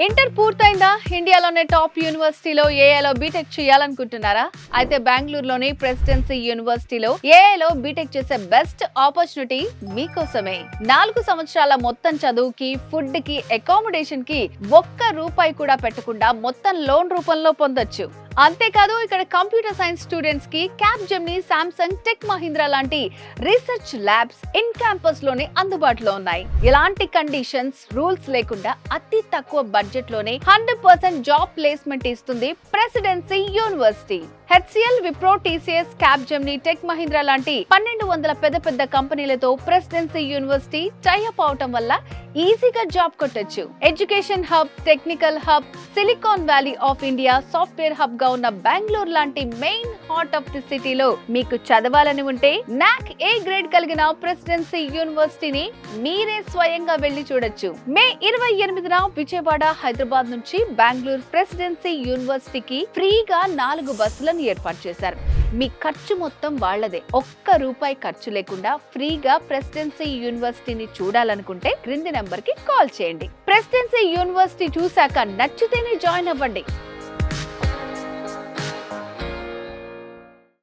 Inter పూర్తయిందా? ఇండియాలోనే top యూనివర్సిటీలో ఏఐలో BTech చేయాలనుకుంటున్నారా? అయితే బెంగళూరులోని ప్రెసిడెన్సీ యూనివర్సిటీలో ఏఐలో బీటెక్ చేసే బెస్ట్ ఆపర్చునిటీ మీకోసమే. 4 సంవత్సరాల మొత్తం చదువుకి, ఫుడ్ కి, అకామిడేషన్ కి ₹1 కూడా పెట్టకుండా మొత్తం లోన్ రూపంలో పొందొచ్చు. అంతేకాదు ఇక్కడ కంప్యూటర్ సైన్స్ స్టూడెంట్స్ కి క్యాప్జెమిని, సామ్సంగ్, టెక్ మహీంద్రా లాంటి రీసెర్చ్ ల్యాబ్స్ ఇన్ క్యాంపస్ లోనే అందుబాటులో ఉన్నాయి. ఇలాంటి కండిషన్స్, రూల్స్ లేకుండా అతి తక్కువ బడ్జెట్ లోనే 100% జాబ్ ప్లేస్మెంట్ ఇస్తుంది presidency university. HCl, Wipro, TCS, Capgemini, tech Mahindra లాంటి 1200 పెద్ద పెద్ద కంపెనీలతో ప్రెసిడెన్సీ యూనివర్సిటీ టైఅప్ అవటం వల్ల ఈజీగా జాబ్ కొట్టొచ్చు. Education hub, technical hub, silicon valley of India, software hub గా ఉన్న బెంగళూరు లాంటి మెయిన్ హార్ట్ ఆఫ్ ది సిటీలో మీకు చదవాలని ఉంటే నాక్ ఏ గ్రేడ్ కలిగిన ప్రెసిడెన్సీ యూనివర్సిటీని మీరే స్వయంగా వెళ్లి చూడొచ్చు. మే 28న విజయవాడ, హైదరాబాద్ నుంచి బెంగళూరు ప్రెసిడెన్సీ యూనివర్సిటీకి ఫ్రీగా 4 బస్సులను ఏర్పాటు చేశారు. మీ ఖర్చు మొత్తం వాళ్లదే. ₹1 ఖర్చు లేకుండా ఫ్రీగా ప్రెసిడెన్సీ యూనివర్సిటీని చూడాలనుకుంటే క్రింది నెంబర్ కి కాల్ చేయండి. ప్రెసిడెన్సీ యూనివర్సిటీ చూశాక నచ్చితేనే జాయిన్ అవ్వండి.